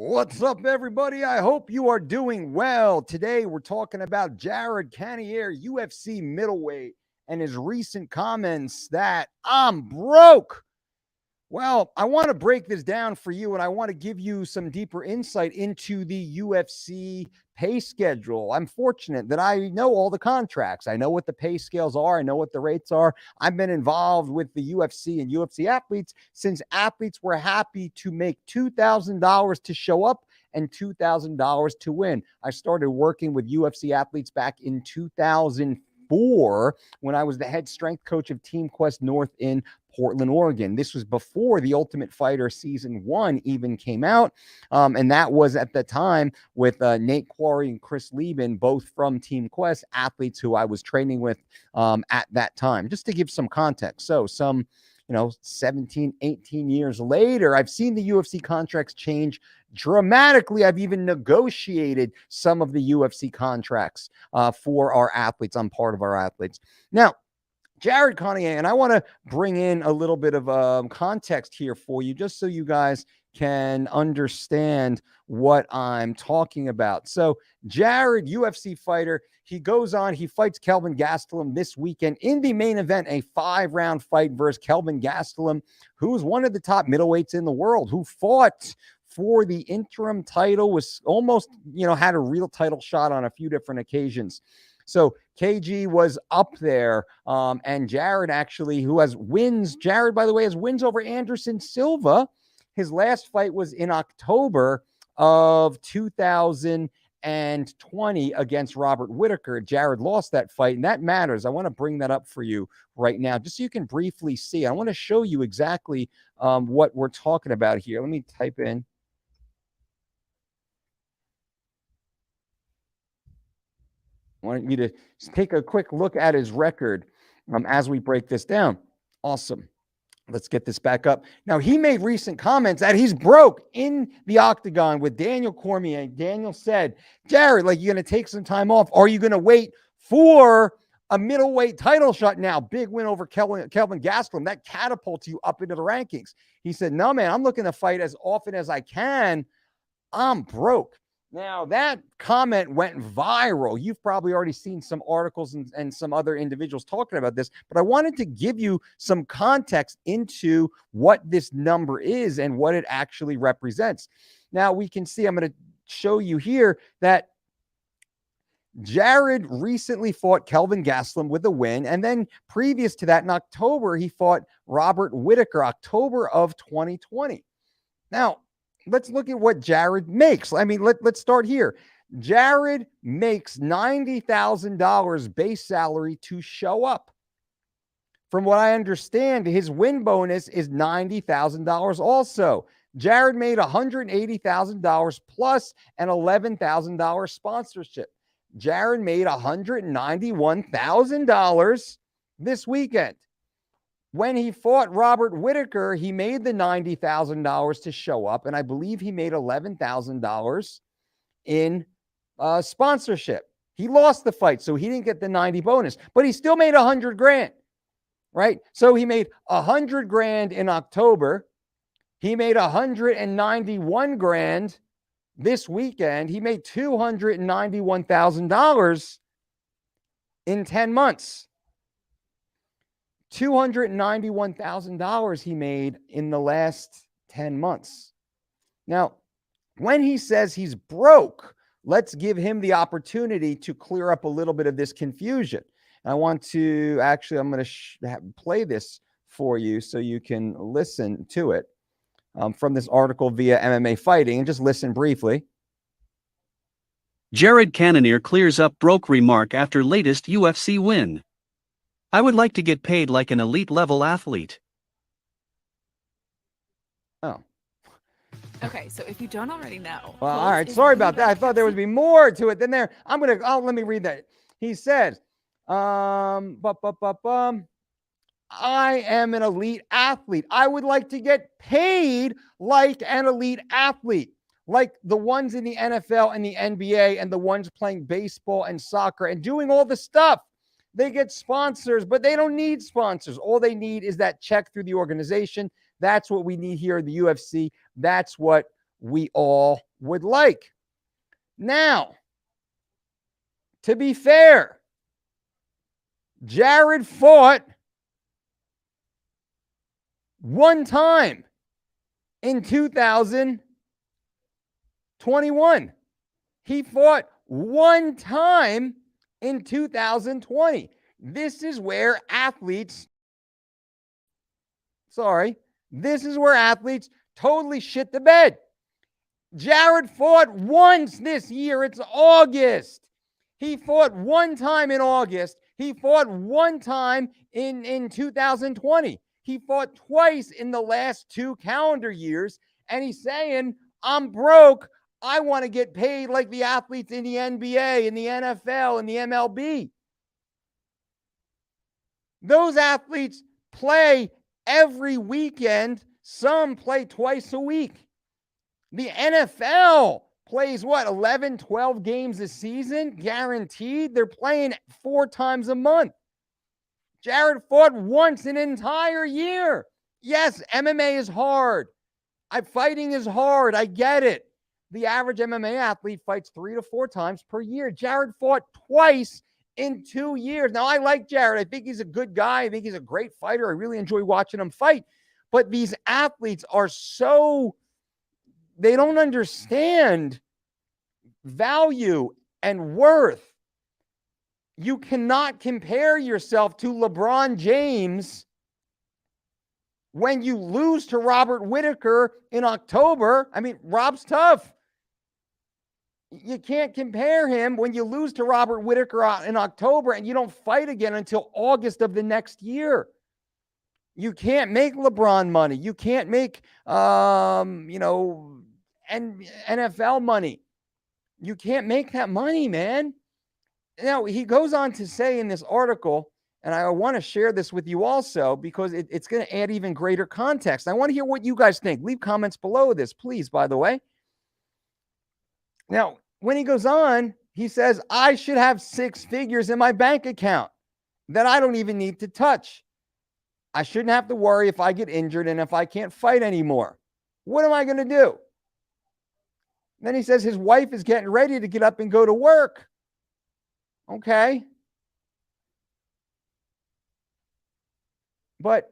What's up, everybody? I hope you are doing well. Today, we're talking about Jared Cannonier, UFC middleweight, and his recent comments that I'm broke. Well, I want to break this down for you, and I want to give you some deeper insight into the UFC pay schedule. I'm fortunate that I know all the contracts. I know what the pay scales are. I know what the rates are. I've been involved with the UFC and UFC athletes since athletes were happy to make $2,000 to show up and $2,000 to win. I started working with UFC athletes back in 2004 when I was the head strength coach of Team Quest North in Portland, Oregon. This was before The Ultimate Fighter Season 1 even came out. And that was at the time with Nate Quarry and Chris Lieben, both from Team Quest, athletes who I was training with at that time, just to give some context. So some 17, 18 years later, I've seen the UFC contracts change dramatically. I've even negotiated some of the UFC contracts for our athletes. I'm part of our athletes. Now, Jared Cannonier, and I want to bring in a little bit of context here for you, just so you guys can understand what I'm talking about. So Jared, UFC fighter, he goes on, he fights Kelvin Gastelum this weekend in the main event, a 5-round fight versus Kelvin Gastelum, who's one of the top middleweights in the world, who fought for the interim title, was almost, had a real title shot on a few different occasions. So KG was up there, and Jared actually, who has wins, Jared, by the way, has wins over Anderson Silva. His last fight was in October of 2020 against Robert Whittaker. Jared lost that fight, and that matters. I want to bring that up for you right now, just so you can briefly see. I want to show you exactly what we're talking about here. Let me type in. I want you to take a quick look at his record as we break this down. Awesome. Let's get this back up. Now, he made recent comments that he's broke in the octagon with Daniel Cormier. Daniel said, Jared, you're going to take some time off. Are you going to wait for a middleweight title shot now? Big win over Kelvin Gastelum. That catapults you up into the rankings. He said, no, man, I'm looking to fight as often as I can. I'm broke. Now, that comment went viral. You've probably already seen some articles and some other individuals talking about this, but I wanted to give you some context into what this number is and what it actually represents. Now, we can see, I'm going to show you here that Jared recently fought Kelvin Gastelum with a win, and then previous to that, in October, he fought Robert Whittaker, October of 2020. Now, let's look at what Jared makes. I mean, let's start here. Jared makes $90,000 base salary to show up. From what I understand, his win bonus is $90,000 also. Jared made $180,000 plus an $11,000 sponsorship. Jared made $191,000 this weekend. When he fought Robert Whittaker, he made the $90,000 to show up, and I believe he made $11,000 in sponsorship. He lost the fight, so he didn't get the 90 bonus, but he still made $100,000, right? So he made $100,000 in October. He made $191,000 this weekend. He made $291,000 in 10 months. $291,000 he made in the last 10 months. Now, when he says he's broke, let's give him the opportunity to clear up a little bit of this confusion. I want to actually, I'm going to play this for you so you can listen to it from this article via MMA Fighting, and just listen briefly. Jared Cannonier clears up broke remark after latest UFC win. I would like to get paid like an elite-level athlete. Oh. Okay, so if you don't already know. Well, all right. Sorry about that. I thought there would be more to it than there. Let me read that. He said, I am an elite athlete. I would like to get paid like an elite athlete, like the ones in the NFL and the NBA and the ones playing baseball and soccer and doing all the stuff. They get sponsors, but they don't need sponsors. All they need is that check through the organization. That's what we need here in the UFC. That's what we all would like. Now, to be fair, Jared fought one time in 2021. He fought one time in 2020. This is where athletes totally shit the bed. Jared fought once this year. It's August. He fought one time in August. He fought one time in 2020. He fought twice in the last 2 calendar years. And he's saying, I'm broke. I want to get paid like the athletes in the NBA, in the NFL, in the MLB. Those athletes play every weekend. Some play twice a week. The NFL plays 11, 12 games a season, guaranteed. They're playing 4 times a month. Jared fought once an entire year. Yes, MMA is hard. Fighting is hard. I get it. The average MMA athlete fights 3 to 4 times per year. Jared fought twice in 2 years. Now, I like Jared. I think he's a good guy. I think he's a great fighter. I really enjoy watching him fight. But these athletes are they don't understand value and worth. You cannot compare yourself to LeBron James when you lose to Robert Whittaker in October. I mean, Rob's tough. You can't compare him when you lose to Robert Whittaker in October and you don't fight again until August of the next year. You can't make LeBron money. You can't make, NFL money. You can't make that money, man. Now, he goes on to say in this article, and I want to share this with you also because it's going to add even greater context. I want to hear what you guys think. Leave comments below this, please, by the way. Now, when he goes on, he says, I should have 6 figures in my bank account that I don't even need to touch. I shouldn't have to worry if I get injured and if I can't fight anymore. What am I going to do? Then he says his wife is getting ready to get up and go to work. Okay. But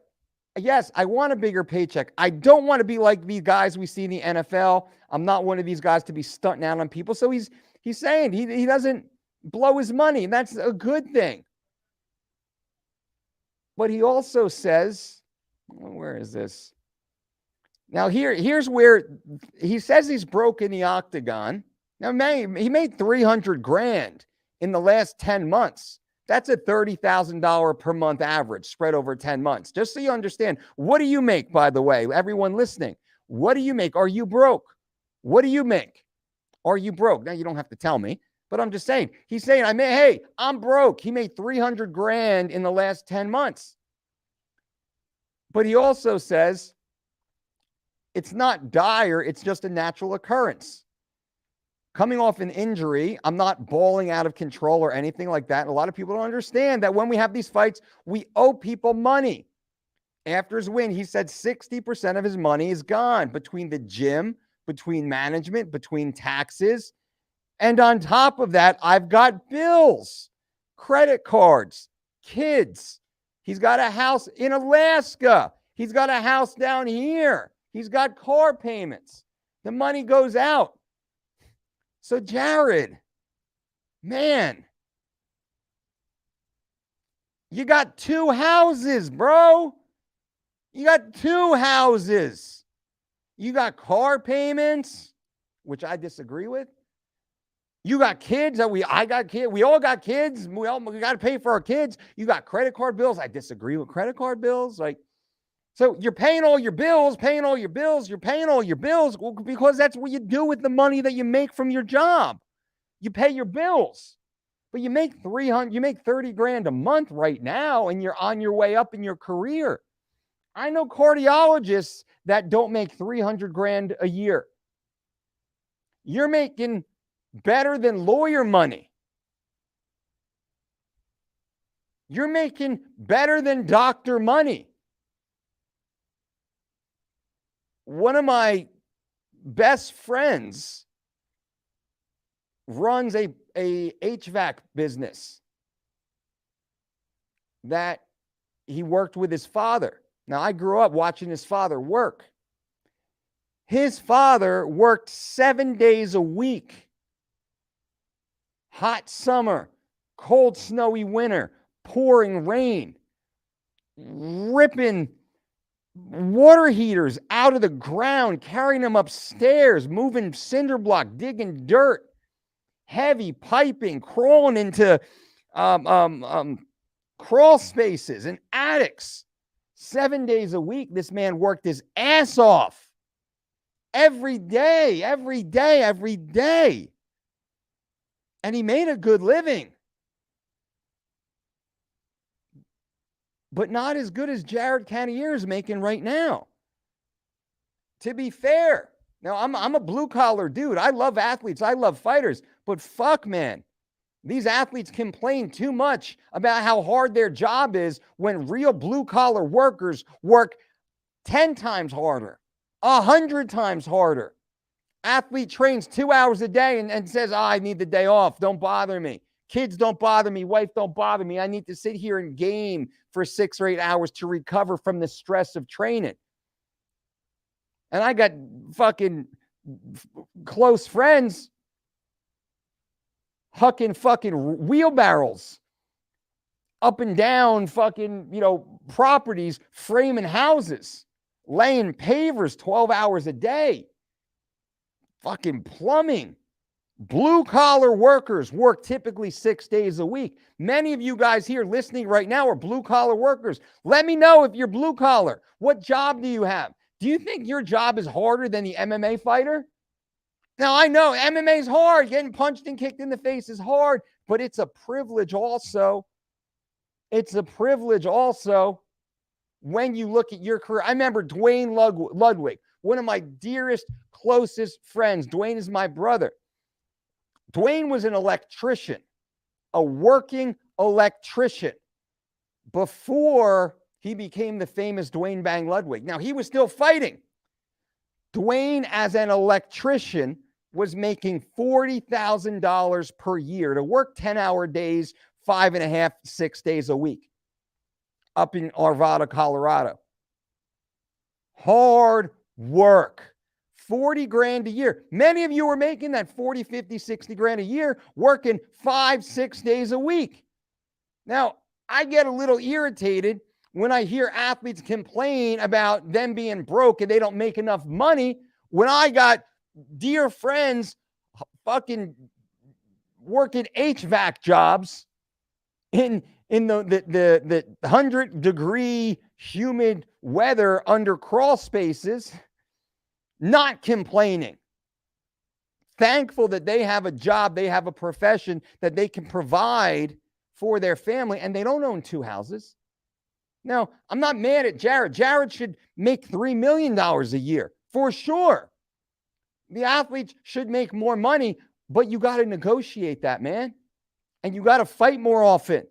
yes, I want a bigger paycheck. I don't want to be like these guys we see in the NFL. I'm not one of these guys to be stunting out on people. So he's saying he doesn't blow his money, and that's a good thing. But he also says, where is this? Now here's where he says he's broke in the octagon. Now, he made $300,000 in the last 10 months. That's a $30,000 per month average spread over 10 months. Just so you understand, what do you make, by the way, everyone listening? What do you make? Are you broke? What do you make? Are you broke? Now, you don't have to tell me, but I'm just saying. He's saying, hey, I'm broke. He made $300,000 in the last 10 months. But he also says it's not dire. It's just a natural occurrence. Coming off an injury, I'm not bawling out of control or anything like that. And a lot of people don't understand that when we have these fights, we owe people money. After his win, he said 60% of his money is gone between the gym, between management, between taxes. And on top of that, I've got bills, credit cards, kids. He's got a house in Alaska. He's got a house down here. He's got car payments. The money goes out. So Jared, man, you got 2 houses, bro. You got 2 houses. You got car payments, which I disagree with. You got kids. I got kids. We all got kids. We got to pay for our kids. You got credit card bills. I disagree with credit card bills. So you're paying all your bills, you're paying all your bills because that's what you do with the money that you make from your job. You pay your bills, but you make $30,000 a month right now, and you're on your way up in your career. I know cardiologists that don't make $300,000 a year. You're making better than lawyer money. You're making better than doctor money. One of my best friends runs a HVAC business that he worked with his father. Now, I grew up watching his father work. His father worked 7 days a week. Hot summer, cold, snowy winter, pouring rain, ripping water heaters out of the ground, carrying them upstairs, moving cinder block, digging dirt, heavy piping, crawling into crawl spaces and attics. 7 days a week, this man worked his ass off. Every day. And he made a good living. But not as good as Jared Cannonier is making right now. To be fair. Now, I'm a blue-collar dude. I love athletes. I love fighters. But fuck, man. These athletes complain too much about how hard their job is when real blue-collar workers work 10 times harder, 100 times harder. Athlete trains 2 hours a day and says, I need the day off. Don't bother me. Kids don't bother me. Wife don't bother me. I need to sit here and game for 6 or 8 hours to recover from the stress of training. And I got fucking close friends hucking fucking wheelbarrows up and down fucking, properties, framing houses, laying pavers 12 hours a day, fucking plumbing. Blue-collar workers work typically 6 days a week. Many of you guys here listening right now are blue-collar workers. Let me know if you're blue-collar. What job do you have? Do you think your job is harder than the MMA fighter? Now, I know MMA is hard. Getting punched and kicked in the face is hard, but it's a privilege also. It's a privilege also when you look at your career. I remember Dwayne Ludwig, one of my dearest, closest friends. Dwayne is my brother. Dwayne was an electrician, a working electrician before he became the famous Dwayne Bang Ludwig. Now, he was still fighting. Dwayne, as an electrician, was making $40,000 per year to work 10-hour days, 5.5, 6 days a week up in Arvada, Colorado. Hard work. 40 grand a year. Many of you are making that 40, 50, 60 grand a year, working 5, 6 days a week. Now, I get a little irritated when I hear athletes complain about them being broke and they don't make enough money when I got dear friends fucking working HVAC jobs in the 100-degree humid weather under crawl spaces, not complaining. Thankful that they have a job, they have a profession that they can provide for their family, and they don't own 2 houses. Now, I'm not mad at Jared. Jared should make $3 million a year, for sure. The athletes should make more money, but you got to negotiate that, man. And you got to fight more often.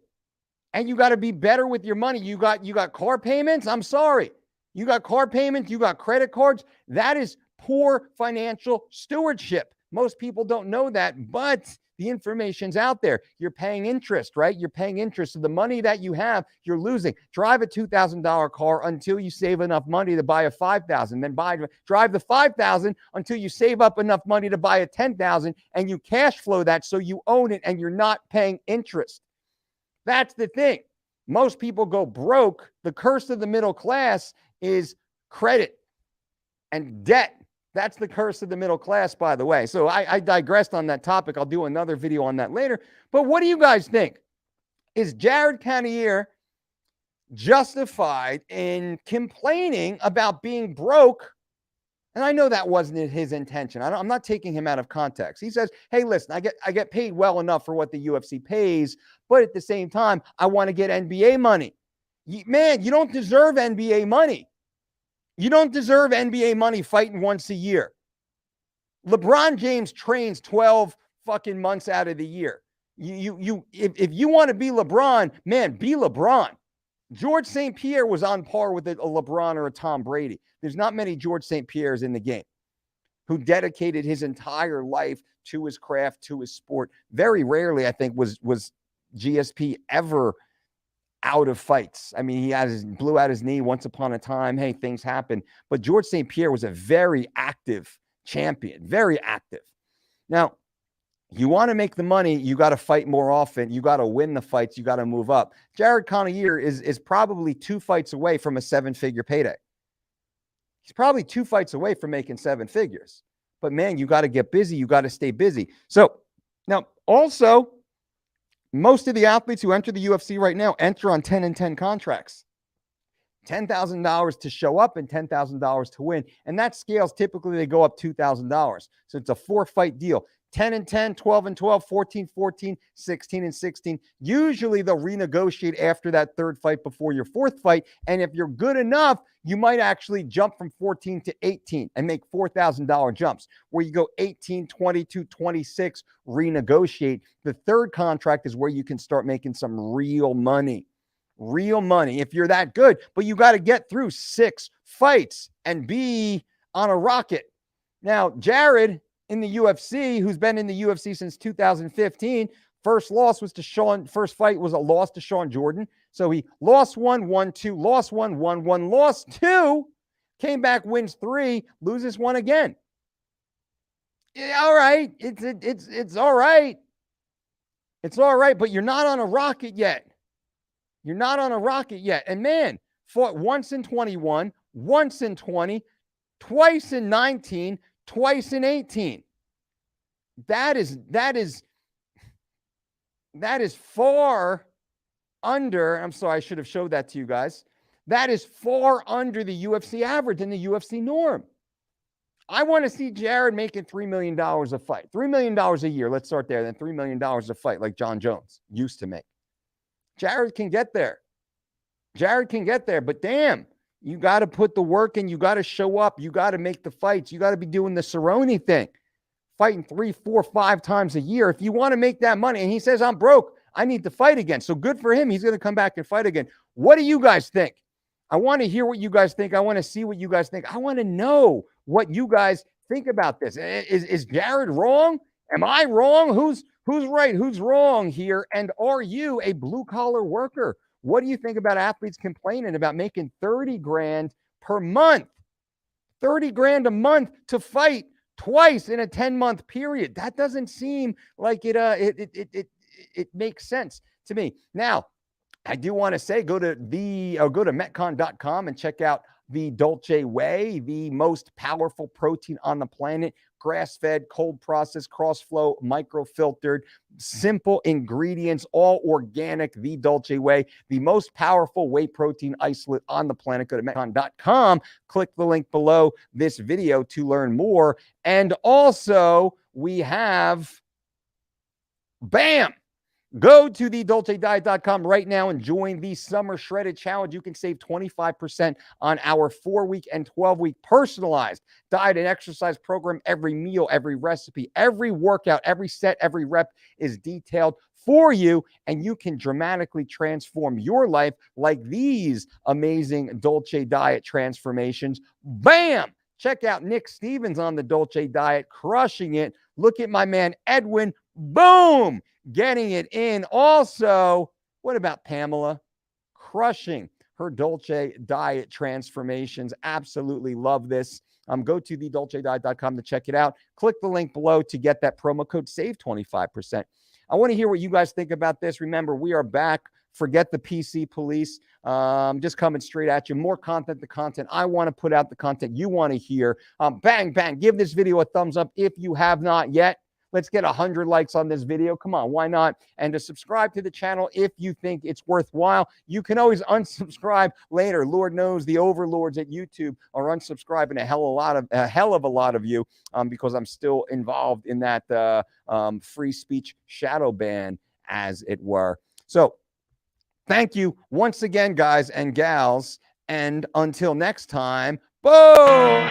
And you got to be better with your money. You got car payments? I'm sorry. You got car payments, you got credit cards. That is poor financial stewardship. Most people don't know that, but the information's out there. You're paying interest, right? You're paying interest. So the money that you have, you're losing. Drive a $2,000 car until you save enough money to buy a $5,000. Then drive the $5,000 until you save up enough money to buy a $10,000, and you cash flow that so you own it and you're not paying interest. That's the thing. Most people go broke. The curse of the middle class is credit and debt. That's the curse of the middle class, by the way. So I digressed on that topic. I'll do another video on that later. But what do you guys think? Is Jared Cannonier justified in complaining about being broke? And I know that wasn't his intention. I'm not taking him out of context. He says, hey, listen, I get paid well enough for what the UFC pays, but at the same time, I want to get NBA money. Man, you don't deserve NBA money. You don't deserve NBA money fighting once a year. LeBron James trains 12 fucking months out of the year. If you want to be LeBron, man, be LeBron. George St. Pierre was on par with a LeBron or a Tom Brady. There's not many George St. Pierres in the game. who dedicated his entire life to his craft, to his sport. Very rarely, I think, was GSP ever out of fights. I mean, blew out his knee once upon a time. Hey, things happen. But George St. Pierre was a very active champion, very active. Now, you want to make the money, you got to fight more often. You got to win the fights. You got to move up. Jared Cannonier is probably 2 fights away from a 7-figure payday. He's probably 2 fights away from making 7 figures. But man, you got to get busy. You got to stay busy. So now also, most of the athletes who enter the UFC right now enter on 10 and 10 contracts. $10,000 to show up and $10,000 to win. And that scales, typically they go up $2,000. So it's a 4-fight deal. 10 and 10, 12 and 12, 14, 14, 16 and 16. Usually they'll renegotiate after that 3rd fight before your 4th fight. And if you're good enough, you might actually jump from 14 to 18 and make $4,000 jumps, where you go 18, 22, 26, renegotiate. The 3rd contract is where you can start making some real money. Real money if you're that good. But you got to get through 6 fights and be on a rocket. Now, Jared in the UFC, who's been in the UFC since 2015, first fight was a loss to Sean Jordan. So he lost 1, won 2, lost 1, won 1, lost 2, came back, wins 3, loses 1 again. Yeah, all right. It's all right. It's all right, but you're not on a rocket yet. You're not on a rocket yet. And man, fought once in 21, once in 20, twice in 19, twice in 18. That is far under. I'm sorry, I should have showed that to you guys. That is far under the UFC average and the UFC norm. I want to see Jared making $3 million a fight. $3 million a year. Let's start there. Then $3 million a fight like John Jones used to make. Jared can get there. Jared can get there, but damn, you got to put the work in. You got to show up. You got to make the fights. You got to be doing the Cerrone thing, fighting 3, 4, 5 times a year. If you want to make that money, and he says, I'm broke, I need to fight again. So good for him. He's going to come back and fight again. What do you guys think? I want to hear what you guys think. I want to see what you guys think. I want to know what you guys think about this. Is Jared wrong? Am I wrong? Who's right? Who's wrong here? And are you a blue-collar worker? What do you think about athletes complaining about making 30 grand per month? 30 grand a month to fight twice in a 10-month period. That doesn't seem like it makes sense to me. Now, I do want to say go to metcon.com and check out the Dolce Whey, the most powerful protein on the planet. Grass-fed, cold processed, cross-flow, microfiltered, simple ingredients, all organic. The Dolce Whey, the most powerful whey protein isolate on the planet. Go to metcon.com. Click the link below this video to learn more. And also, we have, bam! Go to thedolcediet.com right now and join the Summer Shredded Challenge. You can save 25% on our 4-week and 12-week personalized diet and exercise program. Every meal, every recipe, every workout, every set, every rep is detailed for you, and you can dramatically transform your life like these amazing Dolce Diet transformations. Bam! Check out Nick Stevens on the Dolce Diet, crushing it. Look at my man Edwin. Boom! Getting it in. Also, what about Pamela? Crushing her Dolce Diet transformations. Absolutely love this. Go to thedolcediet.com to check it out. Click the link below to get that promo code, save 25%. I want to hear what you guys think about this. Remember, we are back. Forget the PC police. Just coming straight at you. More content, the content I want to put out, the content you want to hear. Bang, bang. Give this video a thumbs up if you have not yet. Let's get 100 likes on this video. Come on, why not? And to subscribe to the channel if you think it's worthwhile. You can always unsubscribe later. Lord knows the overlords at YouTube are unsubscribing a hell of a lot of you because I'm still involved in that free speech shadow ban, as it were. So thank you once again, guys and gals. And until next time, boom!